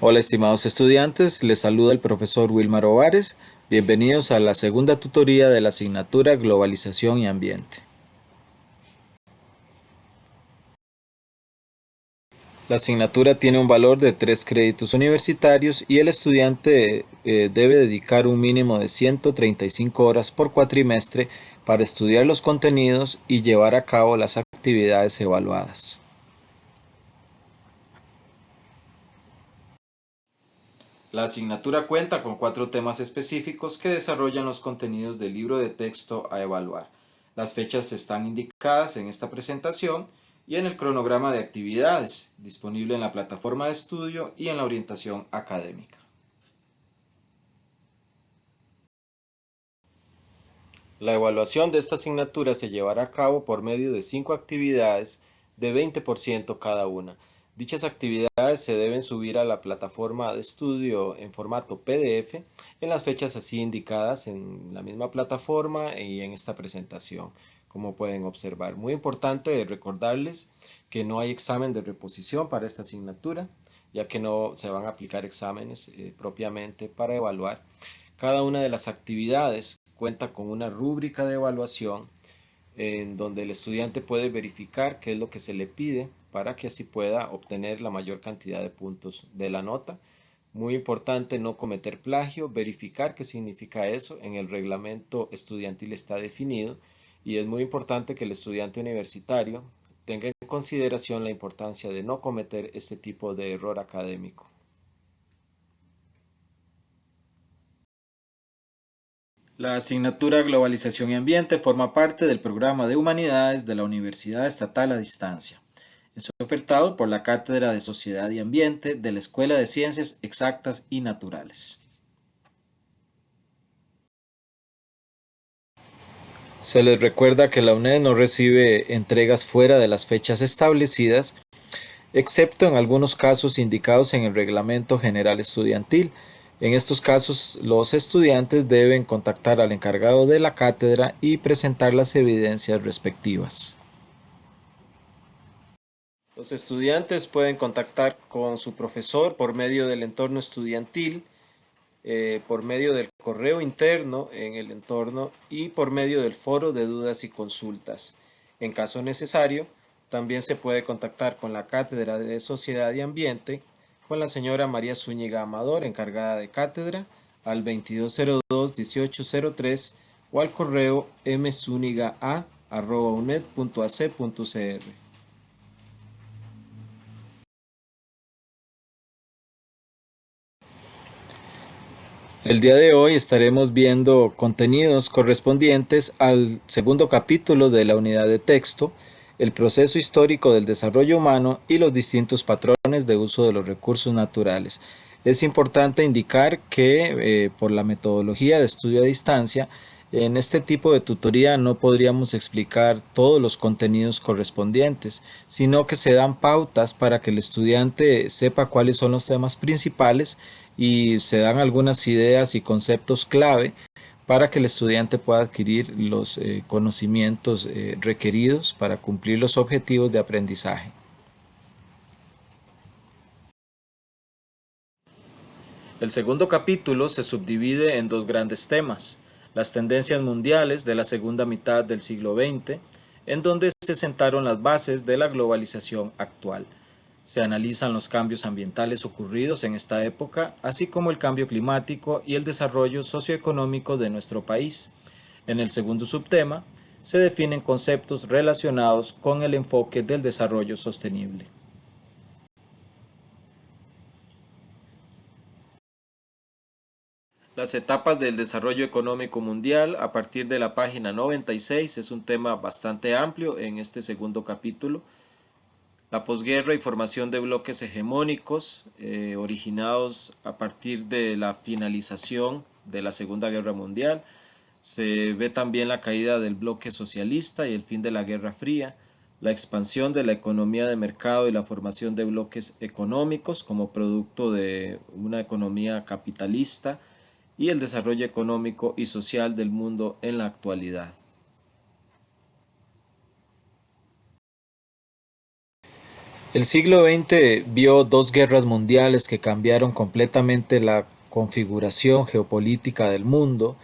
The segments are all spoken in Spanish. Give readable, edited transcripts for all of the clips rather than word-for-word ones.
Hola estimados estudiantes, les saluda el profesor Wilmar Ovares. Bienvenidos a la segunda tutoría de la asignatura Globalización y Ambiente. La asignatura tiene un valor de 3 créditos universitarios y el estudiante debe dedicar un mínimo de 135 horas por cuatrimestre para estudiar los contenidos y llevar a cabo las actividades evaluadas. La asignatura cuenta con 4 temas específicos que desarrollan los contenidos del libro de texto a evaluar. Las fechas están indicadas en esta presentación y en el cronograma de actividades, disponible en la plataforma de estudio y en la orientación académica. La evaluación de esta asignatura se llevará a cabo por medio de 5 actividades de 20% cada una. Dichas actividades se deben subir a la plataforma de estudio en formato PDF en las fechas así indicadas en la misma plataforma y en esta presentación, como pueden observar. Muy importante recordarles que no hay examen de reposición para esta asignatura, ya que no se van a aplicar exámenes propiamente para evaluar. Cada una de las actividades cuenta con una rúbrica de evaluación en donde el estudiante puede verificar qué es lo que se le pide para que así pueda obtener la mayor cantidad de puntos de la nota. Muy importante no cometer plagio, verificar qué significa eso. En el reglamento estudiantil está definido y es muy importante que el estudiante universitario tenga en consideración la importancia de no cometer este tipo de error académico. La asignatura Globalización y Ambiente forma parte del programa de Humanidades de la Universidad Estatal a Distancia. Es ofertado por la Cátedra de Sociedad y Ambiente de la Escuela de Ciencias Exactas y Naturales. Se les recuerda que la UNED no recibe entregas fuera de las fechas establecidas, excepto en algunos casos indicados en el Reglamento General Estudiantil. En estos casos, los estudiantes deben contactar al encargado de la cátedra y presentar las evidencias respectivas. Los estudiantes pueden contactar con su profesor por medio del entorno estudiantil, por medio del correo interno en el entorno y por medio del foro de dudas y consultas. En caso necesario, también se puede contactar con la Cátedra de Sociedad y Ambiente, con la señora María Zúñiga Amador, encargada de cátedra, al 2202-1803 o al correo mzunigaa@uned.ac.cr. El día de hoy estaremos viendo contenidos correspondientes al segundo capítulo de la unidad de texto, el proceso histórico del desarrollo humano y los distintos patrones de uso de los recursos naturales. Es importante indicar que por la metodología de estudio a distancia, en este tipo de tutoría no podríamos explicar todos los contenidos correspondientes, sino que se dan pautas para que el estudiante sepa cuáles son los temas principales y se dan algunas ideas y conceptos clave para que el estudiante pueda adquirir los conocimientos requeridos para cumplir los objetivos de aprendizaje. El segundo capítulo se subdivide en 2 grandes temas: las tendencias mundiales de la segunda mitad del siglo XX, en donde se sentaron las bases de la globalización actual. Se analizan los cambios ambientales ocurridos en esta época, así como el cambio climático y el desarrollo socioeconómico de nuestro país. En el segundo subtema, se definen conceptos relacionados con el enfoque del desarrollo sostenible. Las etapas del desarrollo económico mundial a partir de la página 96 es un tema bastante amplio en este segundo capítulo. La posguerra y formación de bloques hegemónicos originados a partir de la finalización de la Segunda Guerra Mundial. Se ve también la caída del bloque socialista y el fin de la Guerra Fría, la expansión de la economía de mercado y la formación de bloques económicos como producto de una economía capitalista y el desarrollo económico y social del mundo en la actualidad. El siglo XX vio dos guerras mundiales que cambiaron completamente la configuración geopolítica del mundo.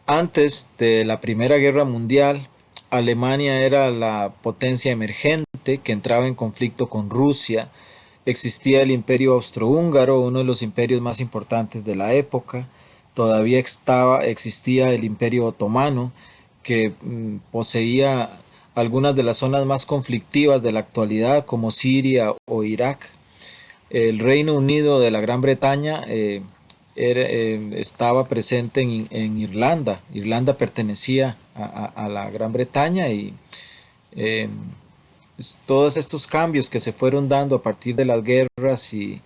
Antes de la Primera Guerra Mundial, Alemania era la potencia emergente que entraba en conflicto con Rusia. Existía el Imperio Austrohúngaro, uno de los imperios más importantes de la época. Todavía existía el Imperio Otomano, que poseía algunas de las zonas más conflictivas de la actualidad, como Siria o Irak. El Reino Unido de la Gran Bretaña estaba presente en Irlanda. Irlanda pertenecía a la Gran Bretaña y eh, todos estos cambios que se fueron dando a partir de las guerras y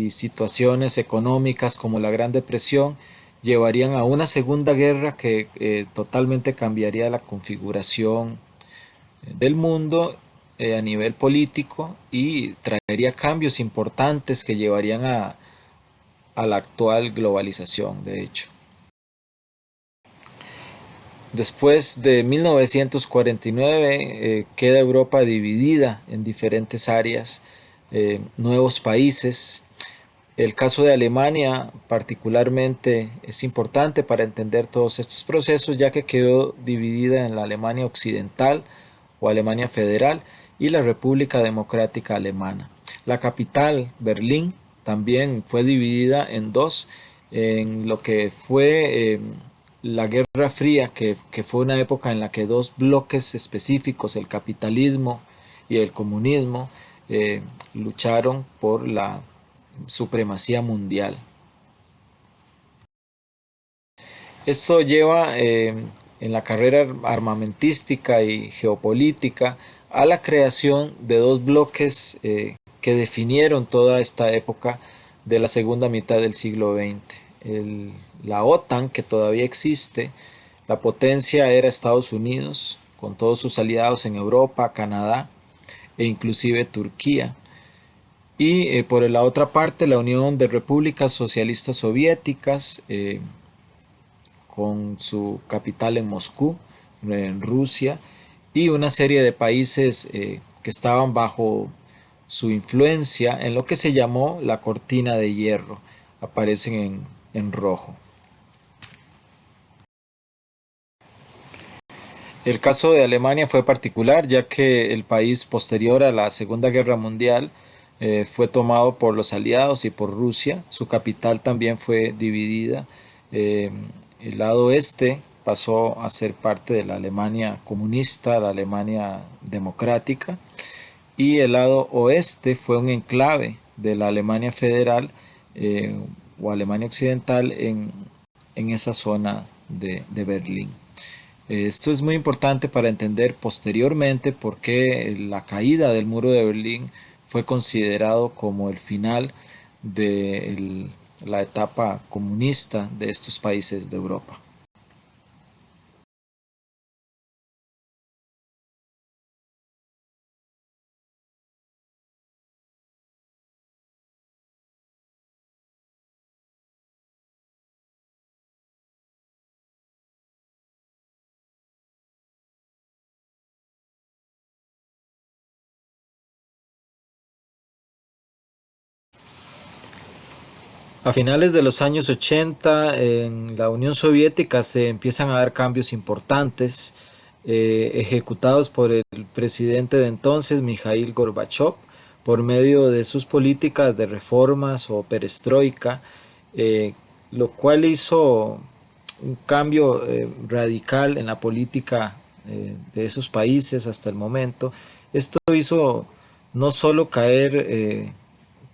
situaciones económicas como la Gran Depresión llevarían a una segunda guerra que totalmente cambiaría la configuración del mundo a nivel político y traería cambios importantes que llevarían a la actual globalización, de hecho. Después de 1949 queda Europa dividida en diferentes áreas, nuevos países. El caso de Alemania particularmente es importante para entender todos estos procesos, ya que quedó dividida en la Alemania occidental o Alemania federal y la República Democrática Alemana. La capital, Berlín, también fue dividida en dos, en lo que fue la Guerra Fría, que fue una época en la que dos bloques específicos, el capitalismo y el comunismo, lucharon por la supremacía mundial. Esto lleva en la carrera armamentística y geopolítica a la creación de dos bloques que definieron toda esta época de la segunda mitad del siglo XX. La OTAN, que todavía existe, la potencia era Estados Unidos, con todos sus aliados en Europa, Canadá e inclusive Turquía. Y por la otra parte, la Unión de Repúblicas Socialistas Soviéticas, con su capital en Moscú, en Rusia, y una serie de países que estaban bajo su influencia en lo que se llamó la cortina de hierro. Aparecen en rojo. El caso de Alemania fue particular, ya que el país posterior a la Segunda Guerra Mundial fue tomado por los aliados y por Rusia. Su capital también fue dividida. Eh, el lado este pasó a ser parte de la Alemania comunista, la Alemania democrática, y el lado oeste fue un enclave de la Alemania federal eh, o Alemania occidental en esa zona de Berlín. Esto es muy importante para entender posteriormente por qué la caída del muro de Berlín fue considerado como el final de la etapa comunista de estos países de Europa. A finales de los años 80 en la Unión Soviética se empiezan a dar cambios importantes ejecutados por el presidente de entonces, Mikhail Gorbachev, por medio de sus políticas de reformas o perestroika, eh, lo cual hizo un cambio radical en la política de esos países hasta el momento. Esto hizo no solo caer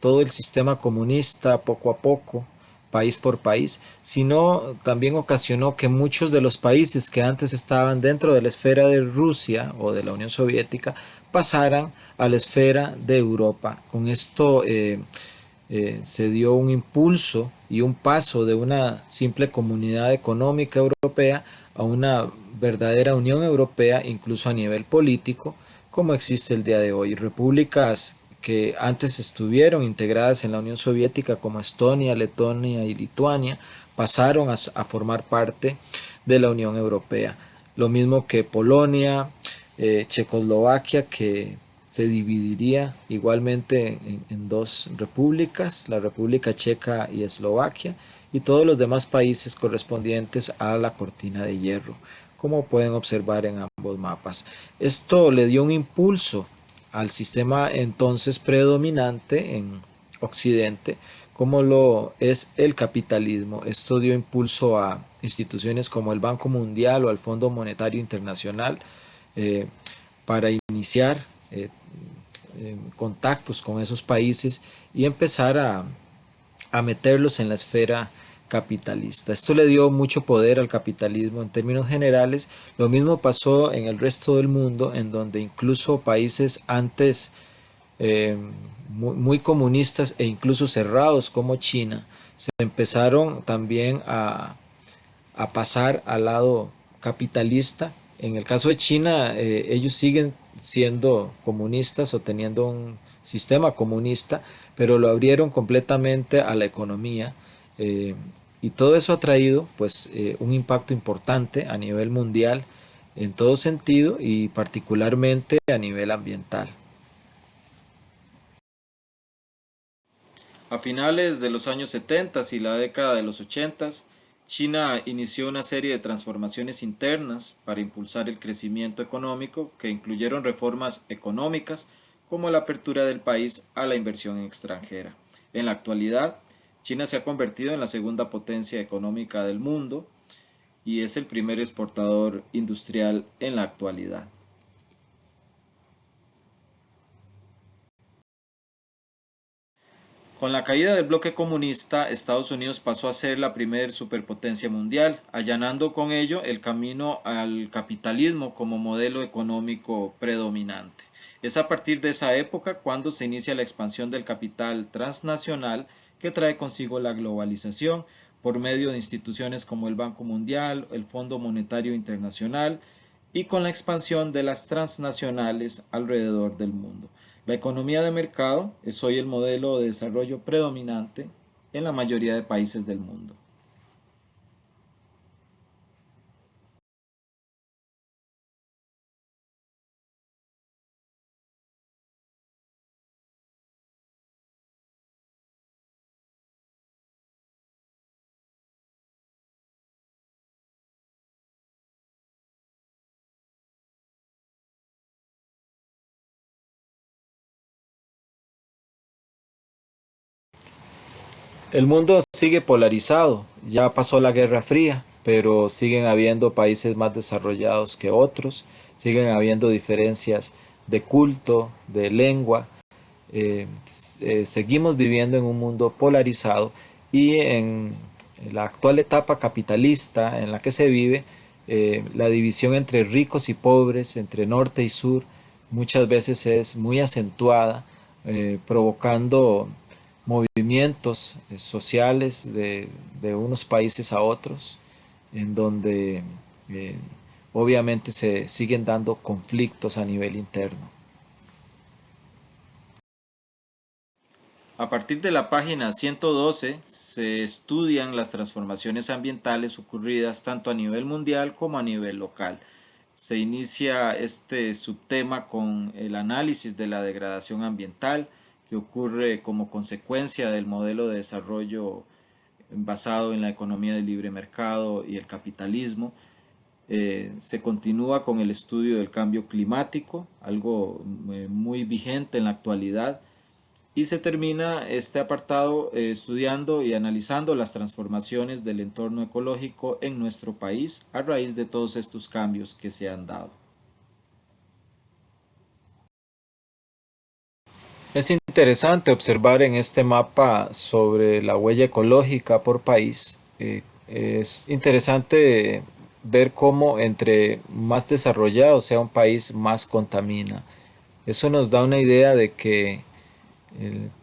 todo el sistema comunista poco a poco, país por país, sino también ocasionó que muchos de los países que antes estaban dentro de la esfera de Rusia o de la Unión Soviética pasaran a la esfera de Europa. Con esto se dio un impulso y un paso de una simple comunidad económica europea a una verdadera Unión Europea, incluso a nivel político, como existe el día de hoy. Repúblicas que antes estuvieron integradas en la Unión Soviética como Estonia, Letonia y Lituania pasaron a formar parte de la Unión Europea. Lo mismo que Polonia, Checoslovaquia, que se dividiría igualmente en dos repúblicas, la República Checa y Eslovaquia, y todos los demás países correspondientes a la cortina de hierro, como pueden observar en ambos mapas. Esto le dio un impulso al sistema entonces predominante en Occidente, como lo es el capitalismo. Esto dio impulso a instituciones como el Banco Mundial o al Fondo Monetario Internacional eh, para iniciar contactos con esos países y empezar a meterlos en la esfera capitalista. Esto le dio mucho poder al capitalismo en términos generales. Lo mismo pasó en el resto del mundo, en donde incluso países antes eh, muy comunistas e incluso cerrados como China, se empezaron también a pasar al lado capitalista. En el caso de China, ellos siguen siendo comunistas o teniendo un sistema comunista, pero lo abrieron completamente a la economía. eh, y todo eso ha traído pues un impacto importante a nivel mundial en todo sentido y particularmente a nivel ambiental. A finales de los años 70 y la década de los 80, China inició una serie de transformaciones internas para impulsar el crecimiento económico que incluyeron reformas económicas como la apertura del país a la inversión extranjera. En la actualidad, China se ha convertido en la segunda potencia económica del mundo y es el primer exportador industrial en la actualidad. Con la caída del bloque comunista, Estados Unidos pasó a ser la primer superpotencia mundial, allanando con ello el camino al capitalismo como modelo económico predominante. Es a partir de esa época cuando se inicia la expansión del capital transnacional que trae consigo la globalización por medio de instituciones como el Banco Mundial, el Fondo Monetario Internacional y con la expansión de las transnacionales alrededor del mundo. La economía de mercado es hoy el modelo de desarrollo predominante en la mayoría de países del mundo. El mundo sigue polarizado, ya pasó la Guerra Fría, pero siguen habiendo países más desarrollados que otros, siguen habiendo diferencias de culto, de lengua, eh, seguimos viviendo en un mundo polarizado y en la actual etapa capitalista en la que se vive, la división entre ricos y pobres, entre norte y sur, muchas veces es muy acentuada, provocando movimientos sociales de unos países a otros, en donde eh, obviamente se siguen dando conflictos a nivel interno. A partir de la página 112 se estudian las transformaciones ambientales ocurridas tanto a nivel mundial como a nivel local. Se inicia este subtema con el análisis de la degradación ambiental que ocurre como consecuencia del modelo de desarrollo basado en la economía del libre mercado y el capitalismo. Se continúa con el estudio del cambio climático, algo muy vigente en la actualidad, y se termina este apartado estudiando y analizando las transformaciones del entorno ecológico en nuestro país a raíz de todos estos cambios que se han dado. Es interesante observar en este mapa sobre la huella ecológica por país. Es interesante ver cómo entre más desarrollado sea un país, más contamina. Eso nos da una idea de que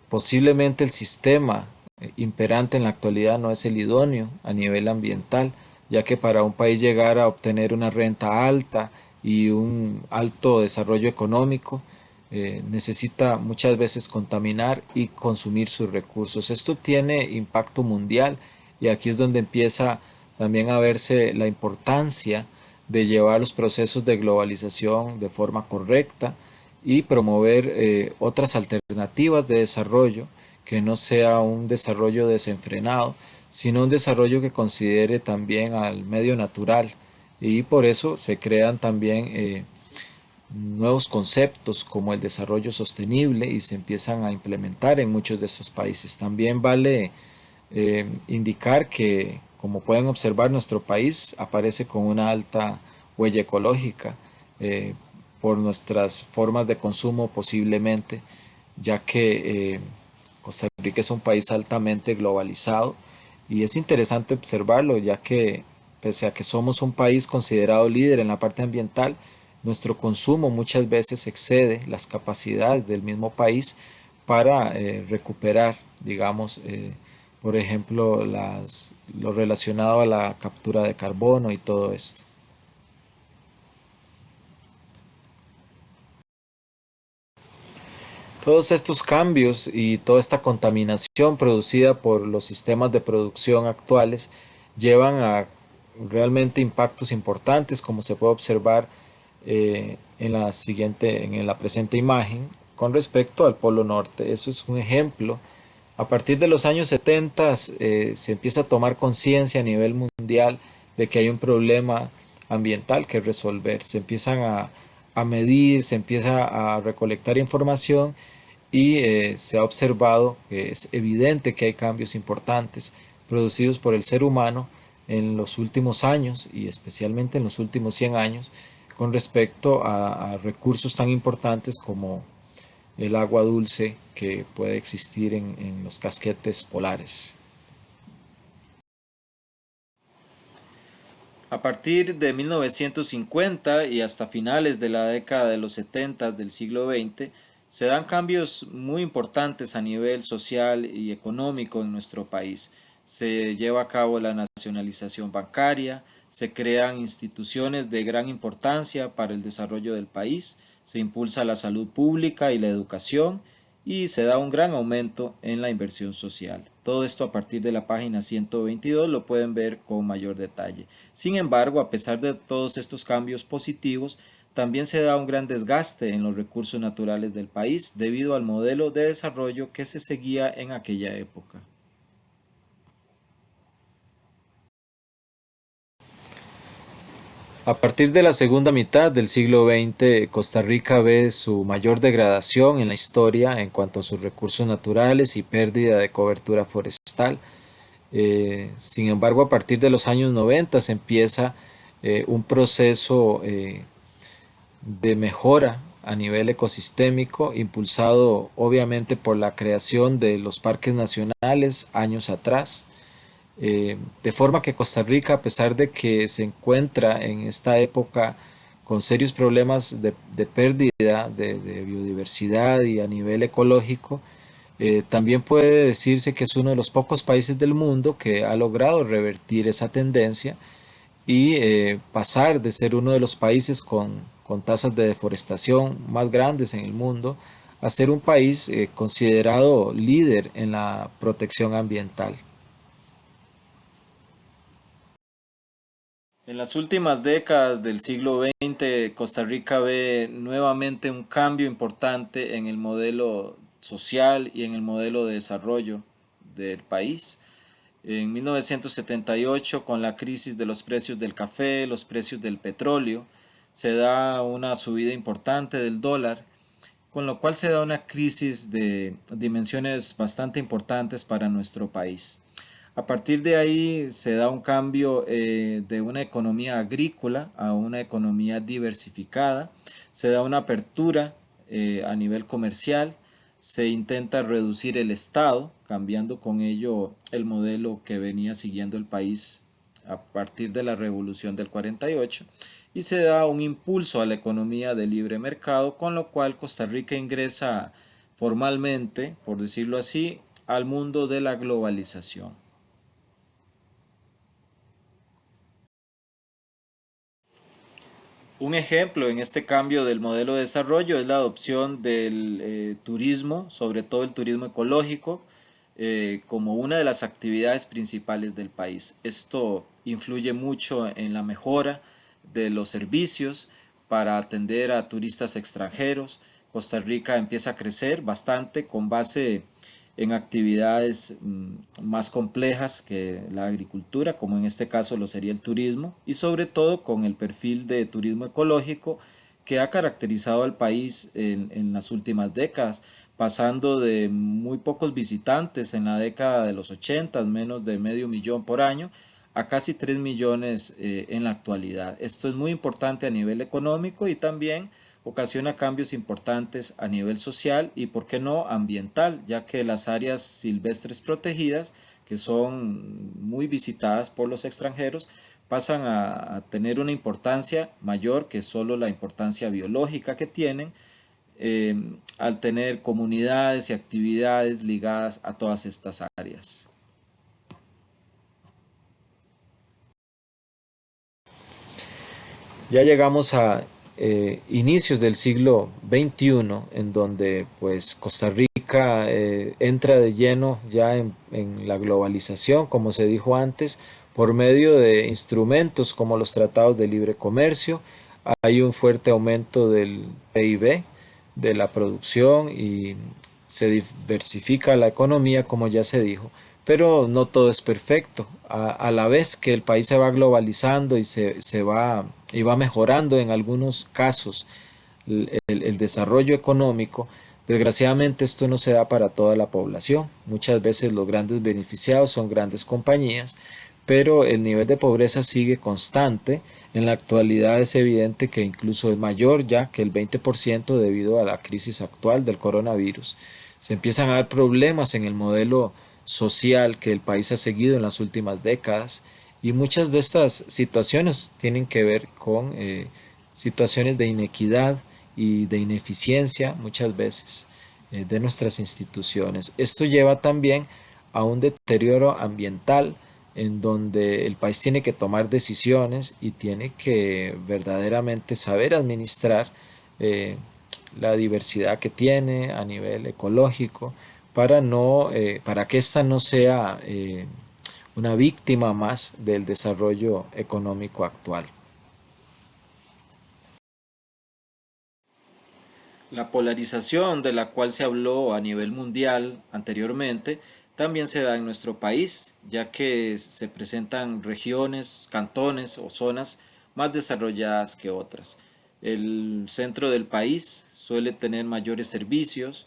posiblemente el sistema imperante en la actualidad no es el idóneo a nivel ambiental, ya que para un país llegar a obtener una renta alta y un alto desarrollo económico, necesita muchas veces contaminar y consumir sus recursos. Esto tiene impacto mundial y aquí es donde empieza también a verse la importancia de llevar los procesos de globalización de forma correcta y promover otras alternativas de desarrollo que no sea un desarrollo desenfrenado, sino un desarrollo que considere también al medio natural. Y por eso se crean también nuevos conceptos como el desarrollo sostenible y se empiezan a implementar en muchos de estos países. También vale indicar que, como pueden observar, nuestro país aparece con una alta huella ecológica eh, por nuestras formas de consumo posiblemente, ya que Costa Rica es un país altamente globalizado y es interesante observarlo, ya que pese a que somos un país considerado líder en la parte ambiental, nuestro consumo muchas veces excede las capacidades del mismo país para recuperar, digamos, por ejemplo, lo relacionado a la captura de carbono y todo esto. Todos estos cambios y toda esta contaminación producida por los sistemas de producción actuales llevan a realmente impactos importantes, como se puede observar en la presente imagen, con respecto al Polo Norte. Eso es un ejemplo. A partir de los años 70 se empieza a tomar conciencia a nivel mundial de que hay un problema ambiental que resolver. Se empiezan a medir, se empieza a recolectar información y se ha observado que es evidente que hay cambios importantes producidos por el ser humano en los últimos años y especialmente en los últimos 100 años con respecto a recursos tan importantes como el agua dulce que puede existir en los casquetes polares. A partir de 1950 y hasta finales de la década de los 70 del siglo XX, se dan cambios muy importantes a nivel social y económico en nuestro país. Se lleva a cabo la nacionalización bancaria, se crean instituciones de gran importancia para el desarrollo del país, se impulsa la salud pública y la educación y se da un gran aumento en la inversión social. Todo esto a partir de la página 122 lo pueden ver con mayor detalle. Sin embargo, a pesar de todos estos cambios positivos, también se da un gran desgaste en los recursos naturales del país debido al modelo de desarrollo que se seguía en aquella época. A partir de la segunda mitad del siglo XX, Costa Rica ve su mayor degradación en la historia en cuanto a sus recursos naturales y pérdida de cobertura forestal. Sin embargo, a partir de los años 90 se empieza un proceso de mejora a nivel ecosistémico, impulsado obviamente por la creación de los parques nacionales años atrás, de forma que Costa Rica, a pesar de que se encuentra en esta época con serios problemas de pérdida de biodiversidad y a nivel ecológico, también puede decirse que es uno de los pocos países del mundo que ha logrado revertir esa tendencia y pasar de ser uno de los países con tasas de deforestación más grandes en el mundo a ser un país considerado líder en la protección ambiental. En las últimas décadas del siglo XX, Costa Rica ve nuevamente un cambio importante en el modelo social y en el modelo de desarrollo del país. En 1978, con la crisis de los precios del café, los precios del petróleo, se da una subida importante del dólar, con lo cual se da una crisis de dimensiones bastante importantes para nuestro país. A partir de ahí se da un cambio de una economía agrícola a una economía diversificada, se da una apertura a nivel comercial, se intenta reducir el Estado, cambiando con ello el modelo que venía siguiendo el país a partir de la revolución del 48 y se da un impulso a la economía de libre mercado, con lo cual Costa Rica ingresa formalmente, por decirlo así, al mundo de la globalización. Un ejemplo en este cambio del modelo de desarrollo es la adopción del turismo, sobre todo el turismo ecológico, como una de las actividades principales del país. Esto influye mucho en la mejora de los servicios para atender a turistas extranjeros, Costa Rica empieza a crecer bastante con base en actividades más complejas que la agricultura, como en este caso lo sería el turismo, y sobre todo con el perfil de turismo ecológico que ha caracterizado al país en las últimas décadas, pasando de muy pocos visitantes en la década de los 80, menos de medio millón por año, a casi 3 millones en la actualidad. Esto es muy importante a nivel económico y también ocasiona cambios importantes a nivel social y, por qué no, ambiental, ya que las áreas silvestres protegidas, que son muy visitadas por los extranjeros, pasan a tener una importancia mayor que solo la importancia biológica que tienen, al tener comunidades y actividades ligadas a todas estas áreas. Ya llegamos a inicios del siglo XXI, en donde pues Costa Rica entra de lleno ya en la globalización, como se dijo antes, por medio de instrumentos como los tratados de libre comercio. Hay un fuerte aumento del PIB, de la producción, y se diversifica la economía, como ya se dijo, pero no todo es perfecto. A la vez que el país se va globalizando y va mejorando en algunos casos el desarrollo económico, desgraciadamente esto no se da para toda la población. Muchas veces los grandes beneficiados son grandes compañías, pero el nivel de pobreza sigue constante. En la actualidad es evidente que incluso es mayor ya que el 20% debido a la crisis actual del coronavirus. Se empiezan a dar problemas en el modelo social que el país ha seguido en las últimas décadas, y muchas de estas situaciones tienen que ver con situaciones de inequidad y de ineficiencia muchas veces de nuestras instituciones. Esto lleva también a un deterioro ambiental, en donde el país tiene que tomar decisiones y tiene que verdaderamente saber administrar eh, la diversidad que tiene a nivel ecológico, para que ésta no sea una víctima más del desarrollo económico actual. La polarización de la cual se habló a nivel mundial anteriormente también se da en nuestro país, ya que se presentan regiones, cantones o zonas más desarrolladas que otras. El centro del país suele tener mayores servicios,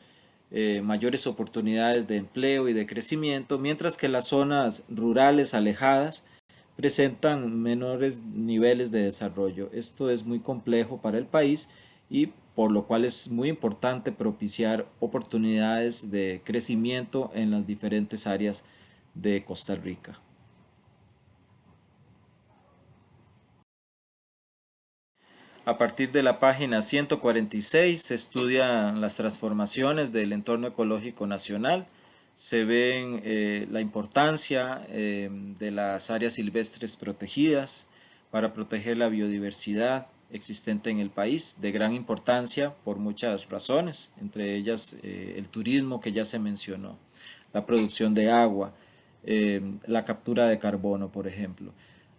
mayores oportunidades de empleo y de crecimiento, mientras que las zonas rurales alejadas presentan menores niveles de desarrollo. Esto es muy complejo para el país, y por lo cual es muy importante propiciar oportunidades de crecimiento en las diferentes áreas de Costa Rica. A partir de la página 146 se estudian las transformaciones del entorno ecológico nacional, se ven la importancia de las áreas silvestres protegidas para proteger la biodiversidad existente en el país, de gran importancia por muchas razones, entre ellas el turismo que ya se mencionó, la producción de agua, la captura de carbono, por ejemplo.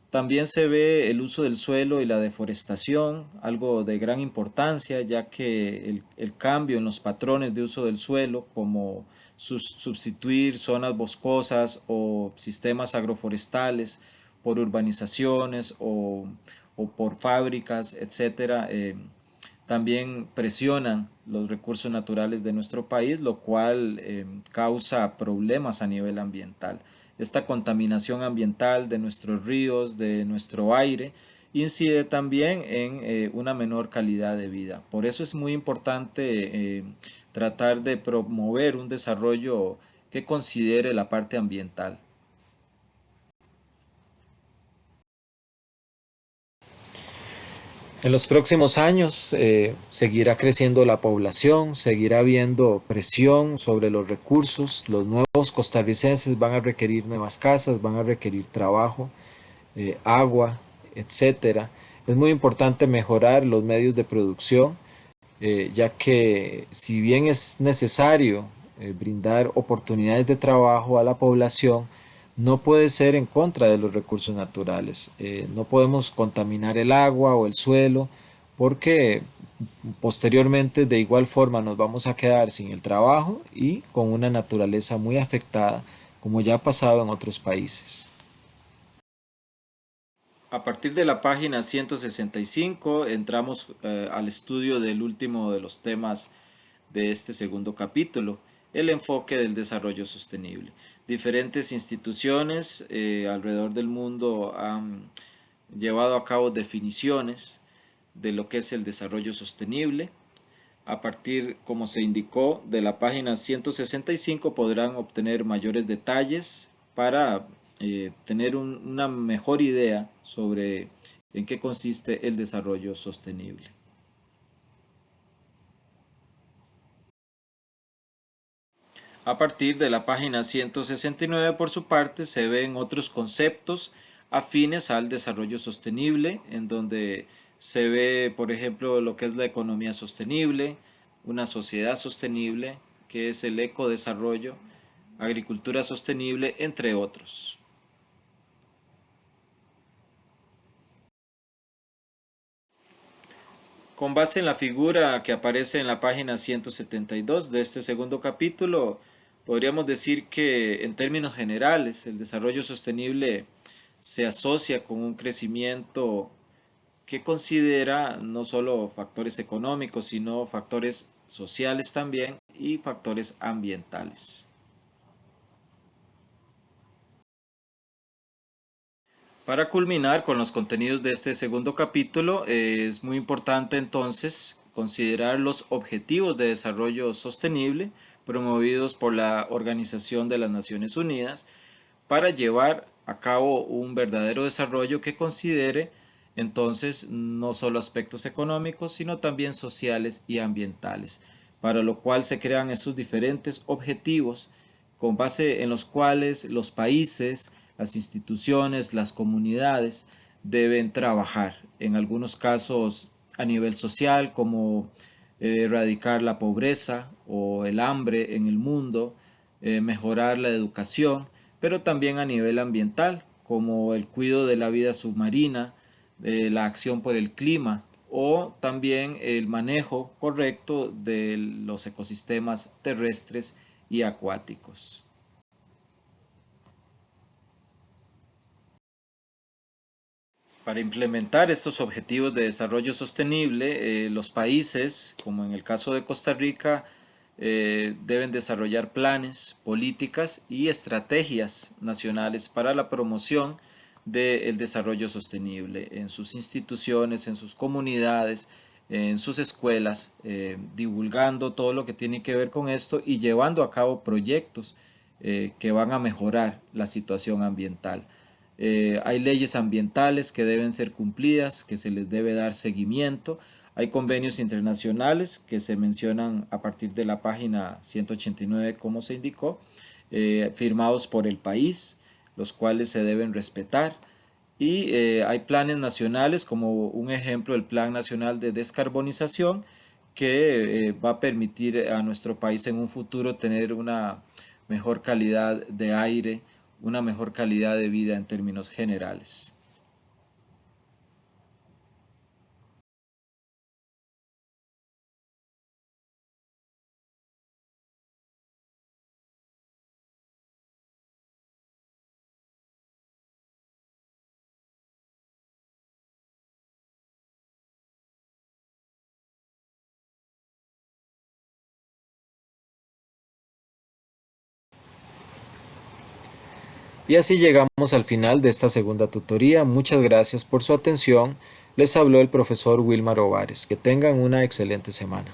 También se ve el uso del suelo y la deforestación, algo de gran importancia, ya que el cambio en los patrones de uso del suelo, como sustituir zonas boscosas o sistemas agroforestales por urbanizaciones o por fábricas, etcétera, también presionan los recursos naturales de nuestro país, lo cual causa problemas a nivel ambiental. Esta contaminación ambiental de nuestros ríos, de nuestro aire, incide también en una menor calidad de vida. Por eso es muy importante tratar de promover un desarrollo que considere la parte ambiental. En los próximos años seguirá creciendo la población, seguirá habiendo presión sobre los recursos, los nuevos costarricenses van a requerir nuevas casas, van a requerir trabajo, agua, etcétera. Es muy importante mejorar los medios de producción, ya que si bien es necesario brindar oportunidades de trabajo a la población, no puede ser en contra de los recursos naturales. No podemos contaminar el agua o el suelo porque posteriormente de igual forma nos vamos a quedar sin el trabajo y con una naturaleza muy afectada, como ya ha pasado en otros países. A partir de la página 165 entramos al estudio del último de los temas de este segundo capítulo, el enfoque del desarrollo sostenible. Diferentes instituciones alrededor del mundo han llevado a cabo definiciones de lo que es el desarrollo sostenible. A partir, como se indicó, de la página 165 podrán obtener mayores detalles para tener una mejor idea sobre en qué consiste el desarrollo sostenible. A partir de la página 169, por su parte, se ven otros conceptos afines al desarrollo sostenible, en donde se ve, por ejemplo, lo que es la economía sostenible, una sociedad sostenible, que es el ecodesarrollo, agricultura sostenible, entre otros. Con base en la figura que aparece en la página 172 de este segundo capítulo, podríamos decir que en términos generales el desarrollo sostenible se asocia con un crecimiento que considera no solo factores económicos, sino factores sociales también y factores ambientales. Para culminar con los contenidos de este segundo capítulo, es muy importante entonces considerar los objetivos de desarrollo sostenible promovidos por la Organización de las Naciones Unidas para llevar a cabo un verdadero desarrollo que considere entonces no solo aspectos económicos, sino también sociales y ambientales, para lo cual se crean esos diferentes objetivos con base en los cuales los países, las instituciones, las comunidades deben trabajar. En algunos casos a nivel social, como erradicar la pobreza o el hambre en el mundo, mejorar la educación, pero también a nivel ambiental, como el cuidado de la vida submarina, la acción por el clima o también el manejo correcto de los ecosistemas terrestres y acuáticos. Para implementar estos objetivos de desarrollo sostenible, los países, como en el caso de Costa Rica, deben desarrollar planes, políticas y estrategias nacionales para la promoción del desarrollo sostenible en sus instituciones, en sus comunidades, en sus escuelas, divulgando todo lo que tiene que ver con esto y llevando a cabo proyectos que van a mejorar la situación ambiental. Hay leyes ambientales que deben ser cumplidas, que se les debe dar seguimiento. Hay convenios internacionales que se mencionan a partir de la página 189, como se indicó, firmados por el país, los cuales se deben respetar. Y hay planes nacionales, como un ejemplo el Plan Nacional de Descarbonización, que va a permitir a nuestro país en un futuro tener una mejor calidad de aire, una mejor calidad de vida en términos generales. Y así llegamos al final de esta segunda tutoría. Muchas gracias por su atención. Les habló el profesor Wilmar Ovares. Que tengan una excelente semana.